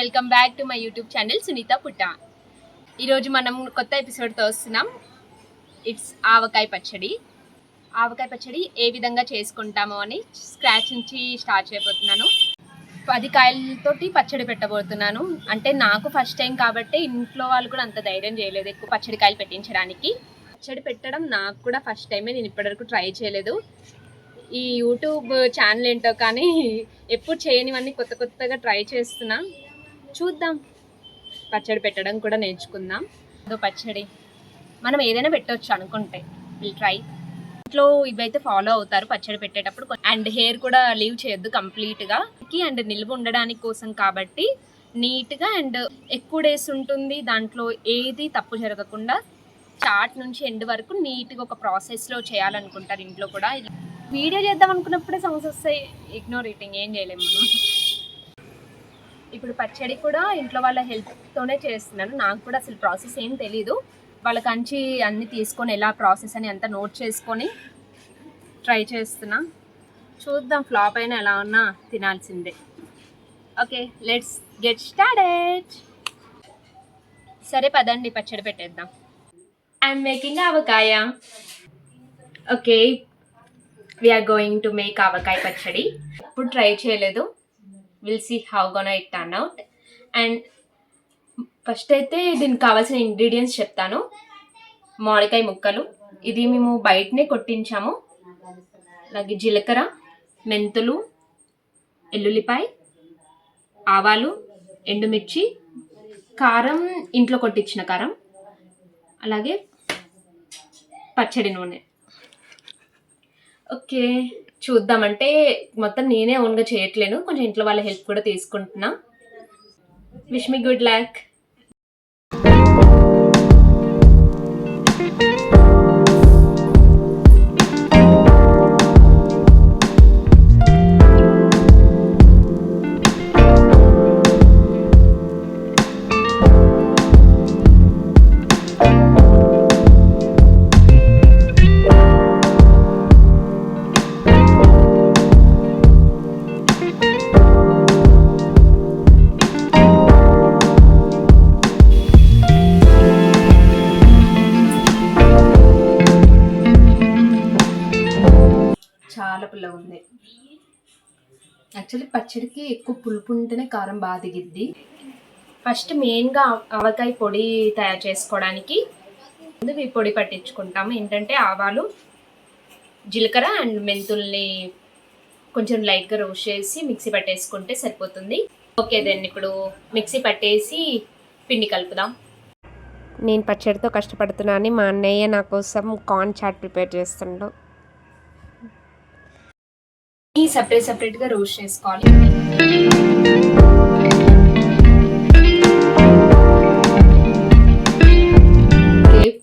Welcome back to my YouTube channel Sunitha Putta. ఈరోజు మనం కొత్త ఎపిసోడ్తో వస్తున్నాం. ఇట్స్ ఆవకాయ పచ్చడి. ఆవకాయ పచ్చడి ఏ విధంగా చేసుకుంటామో అని స్క్రాచ్ నుంచి స్టార్ట్ చేయబోతున్నాను. 10 కాయలతోటి పచ్చడి పెట్టబోతున్నాను. అంటే నాకు ఫస్ట్ టైం కాబట్టి ఇంట్లో వాళ్ళు కూడా అంత ధైర్యం చేయలేదు ఎక్కువ పచ్చడి కాయలు పెట్టించడానికి. పచ్చడి పెట్టడం నాకు కూడా ఫస్ట్ టైమే, నేను ఇప్పటివరకు ట్రై చేయలేదు. ఈ యూట్యూబ్ ఛానల్ ఏంటో కానీ ఎప్పుడు చేయనివన్నీ కొత్త కొత్తగా ట్రై చేస్తున్నా. చూద్దాం, పచ్చడి పెట్టడం కూడా నేర్చుకుందాం. అదో పచ్చడి మనం ఏదైనా పెట్టవచ్చు అనుకుంటే, విల్ ట్రై. ఇంట్లో ఇవైతే ఫాలో అవుతారు పచ్చడి పెట్టేటప్పుడు. అండ్ హెయిర్ కూడా లీవ్ చేయొద్దు కంప్లీట్గా, అండ్ నిల్వ ఉండడానికి కోసం కాబట్టి నీట్గా అండ్ ఎక్కువ డేస్ ఉంటుంది. దాంట్లో ఏది తప్పు జరగకుండా స్టార్ట్ నుంచి ఎండ్ వరకు నీట్గా ఒక ప్రాసెస్లో చేయాలనుకుంటారు ఇంట్లో కూడా. వీడియో చేద్దాం అనుకున్నప్పుడే సమస్య వస్తాయి, ఇగ్నోర్ ఈటింగ్, ఏం చేయలేము మనం. ఇప్పుడు పచ్చడి కూడా ఇంట్లో వాళ్ళ హెల్ప్తోనే చేస్తున్నాను. నాకు కూడా అసలు ప్రాసెస్ ఏం తెలీదు. వాళ్ళకంచి అన్నీ తీసుకొని ఎలా ప్రాసెస్ అని అంతా నోట్ చేసుకొని ట్రై చేస్తున్నా. చూద్దాం, ఫ్లాప్ అయినా ఎలా ఉన్నా తినాల్సిందే. Okay, let's get started. సరే పదండి, పచ్చడి పెట్టేద్దాం. I'm making avakaya. Okay, we're going to make avakaya pachadi. ఇప్పుడు ట్రై చేయలేదు, will see how gonna it turn out. And first అయితే దీనికి కావాల్సిన ఇంగ్రీడియంట్స్ చెప్తాను. మామిడికాయ ముక్కలు, ఇది మేము బయటనే కొట్టించాము. అలాగే జీలకర్ర, మెంతులు, ఎల్లుల్లిపాయ, ఆవాలు, ఎండుమిర్చి, కారం ఇంట్లో కొట్టించిన కారం, అలాగే పచ్చడి నూనె. ఓకే, చూద్దామంటే మొత్తం నేనే ఓన్గా చేయట్లేను, కొంచెం ఇంట్లో వాళ్ళ హెల్ప్ కూడా తీసుకుంటున్నా. Wish me good luck. చాలా పుల్లగా ఉంది. యాక్చువల్లీ పచ్చడికి ఎక్కువ పులుపు ఉంటేనే కారం బాగా దిగిద్ది. ఫస్ట్ మెయిన్గా ఆవకాయ పొడి తయారు చేసుకోవడానికి ముందు ఈ పొడి పట్టించుకుంటాము. ఏంటంటే ఆవాలు, జీలకర్ర అండ్ మెంతుల్ని కొంచెం లైట్గా రోస్ట్ చేసి మిక్సీ పట్టేసుకుంటే సరిపోతుంది. ఓకే, దెన్ ఇప్పుడు మిక్సీ పట్టేసి పిండి కలుపుదాం. నేను పచ్చడితో కష్టపడుతున్నాను, మా అన్నయ్య నా కోసం కార్న్ చాట్ ప్రిపేర్ చేస్తుండు. సపరేట్గా రోస్ట్ చేసుకోవాలి.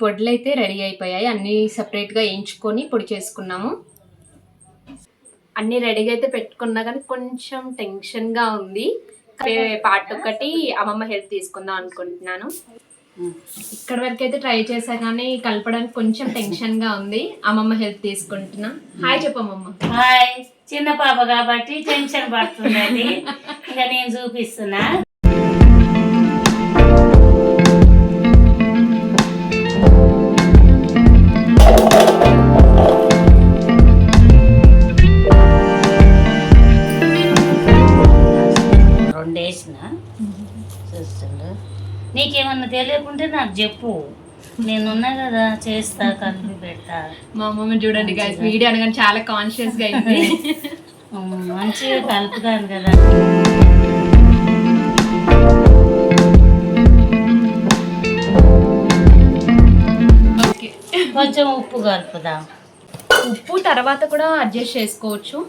పొడులు అయితే రెడీ అయిపోయాయి. అన్నీ సపరేట్గా వేయించుకొని పొడి చేసుకున్నాము. అన్నీ రెడీగా అయితే పెట్టుకున్నా కానీ కొంచెం టెన్షన్గా ఉంది. పార్ట్ ఒకటి అమ్మమ్మ హెల్ప్ తీసుకుందాం అనుకుంటున్నాను. ఇక్కడ వరకు అయితే ట్రై చేసా కానీ కలపడానికి కొంచెం టెన్షన్గా ఉంది. అమ్మమ్మ హెల్ప్ తీసుకుంటున్నా. హాయ్ చెప్పమ్మమ్మ. హాయ్. చిన్న పాప కాబట్టి టెన్షన్ పడుతుంది, ఇంకా నేను చూపిస్తున్నా. రెండేసిన చూస్తుండు. నీకేమన్నా తెలియకుంటే నాకు చెప్పు, నేనున్నా కదా, చేస్తా, కలిపి పెడతా. మా అమ్మమ్మ చూడండి గైస్, వీడియో అనగానే చాలా కాన్షియస్ గా అయింది. మంచిగా కలుపుతాను కదా. కొంచెం ఉప్పు కలుపుదా. ఉప్పు తర్వాత కూడా అడ్జస్ట్ చేసుకోవచ్చు,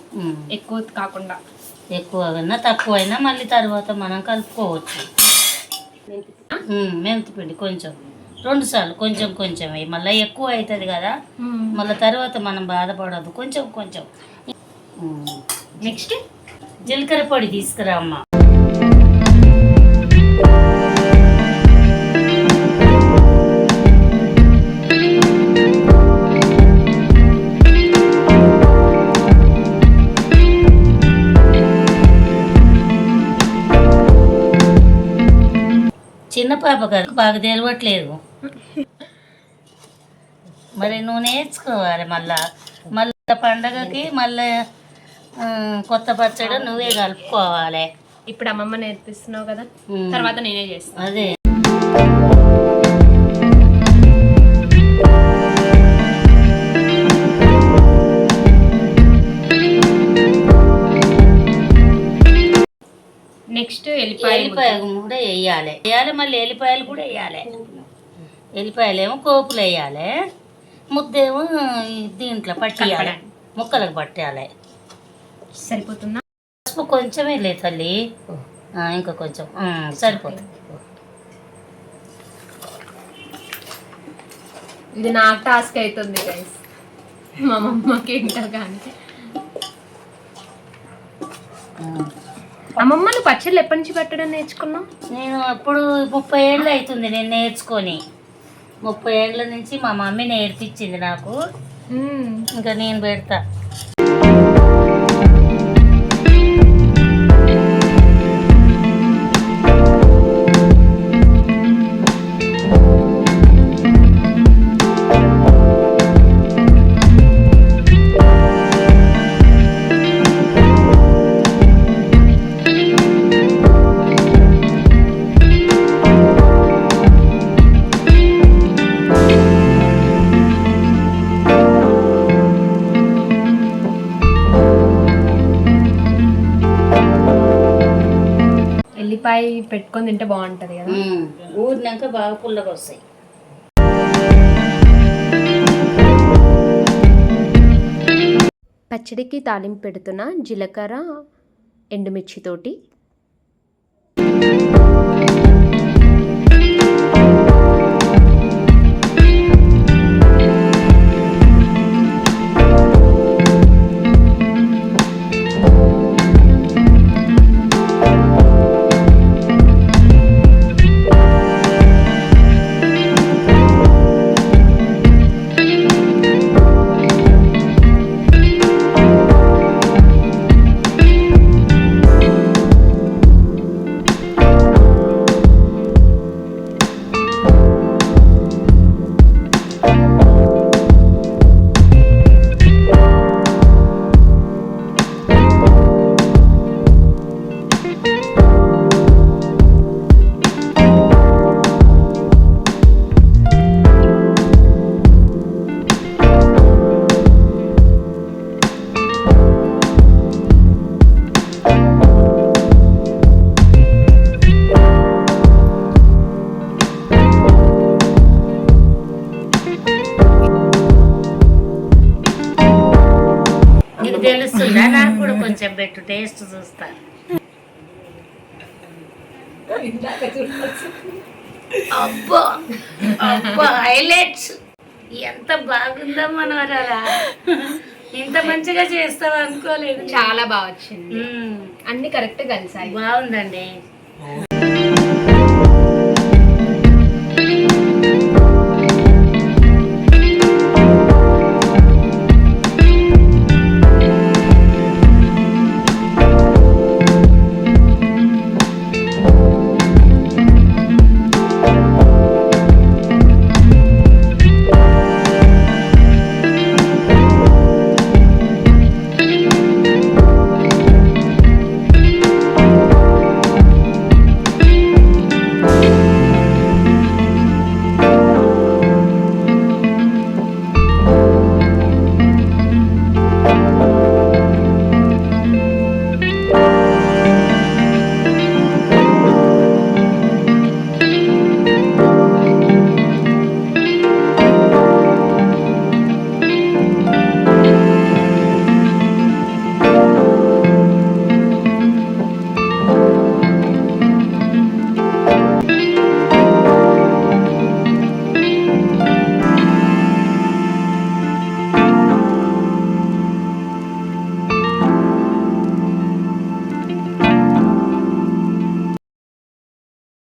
ఎక్కువ కాకుండా. ఎక్కువ కన్నా తక్కువైనా మళ్ళీ తర్వాత మనం కలుపుకోవచ్చు. మెంతిపిండి కొంచెం 2 సార్లు కొంచెం కొంచెం మళ్ళీ ఎక్కువ అవుతుంది కదా, మళ్ళీ తర్వాత మనం బాధపడద్దు. కొంచెం కొంచెం. నెక్స్ట్ జీలకర్ర పొడి తీసుకురా అమ్మ. చిన్న పాప కదా బాగా తెలియట్లేదు. మరి నువ్వు నేర్చుకోవాలి మళ్ళా పండగకి మళ్ళీ కొత్త పచ్చడి నువ్వే కలుపుకోవాలి. ఇప్పుడు అమ్మమ్మ నేర్పిస్తున్నావు కదా, తర్వాత నేనే చేస్తాను. అదే నెక్స్ట్ ఎల్లిపాయ కూడా వేయాలి మళ్ళీ ఎల్లిపాయలు కూడా వేయాలి. ఎల్లిపాయలు ఏమో కోపులు వేయాలి, ముద్దేమో దీంట్లో పట్టియాలి, ముక్కలకు పట్టాలి. సరిపోతుందా? పసుపు కొంచెమే లే తల్లి, ఇంకా కొంచెం సరిపోతుంది. ఇది నాకు టాస్క్ అవుతుంది గైస్, మా అమ్మమ్మకి ఏంటో కానీ. అమ్మమ్మ నువ్వు పచ్చళ్ళు ఎప్పటి నుంచి పెట్టడం నేర్చుకున్నావు? నేను అప్పుడు 30 ఏళ్ళు అవుతుంది నేను నేర్చుకొని. 30 ఏళ్ళ నుంచి మా మమ్మీ నేర్పించింది నాకు, ఇంకా నేను పెడతా. ఎల్లిపాయ పెట్టుకొని తింటే బాగుంటది కదా, ఊరినాక బాగా పుల్లగా వస్తాయి. పచ్చడికి తాలింపు పెడుతున్న జీలకర్ర ఎండుమిర్చితోటి. తెలుస్తుందా? నాకు కూడా కొంచెం పెట్టు, టేస్ట్ చూస్తా. అబ్బా అబ్బా హైలైట్స్, ఎంత బాగుందా మనవరాలా, ఇంత మంచిగా చేస్తావు అనుకోలేదు. చాలా బాగా వచ్చింది, అన్ని కరెక్ట్ కలిసాయి. బాగుందండి.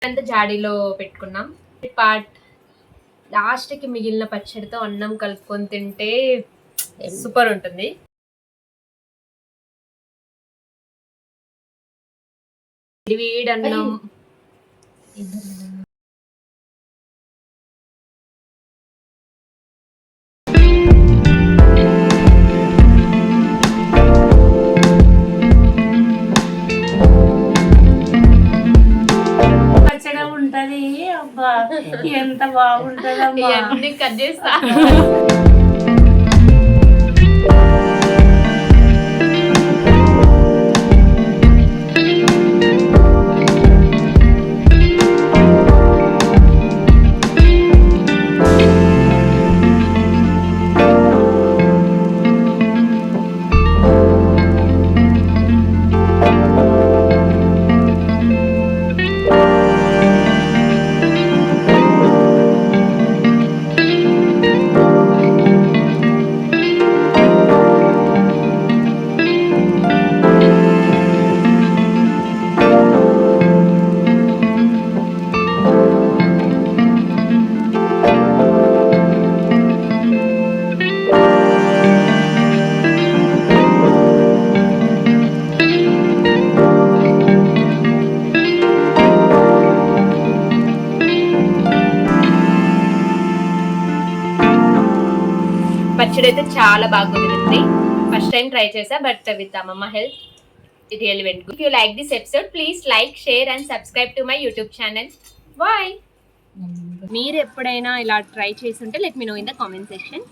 అంతా జాడీలో పెట్టుకున్నాం. పార్ట్ లాస్ట్కి మిగిలిన పచ్చడితో అన్నం కలుపుకొని తింటే సూపర్ ఉంటుంది. వేడి అన్నం అబ్బా ఎంత బాగుంటుందమ్మా. ఇవన్నీ కట్ చేస్తా. పచ్చడి అయితే చాలా బాగా కుదిరింది. ఫస్ట్ టైం ట్రై చేసా, బట్ విత్ అమ్మమ్మ help it really went good. If you like this episode please like, share and subscribe to my YouTube channel. Bye. మీరు ఎప్పుడైనా ఇలా ట్రై చేసి ఉంటే let me know in the comment section.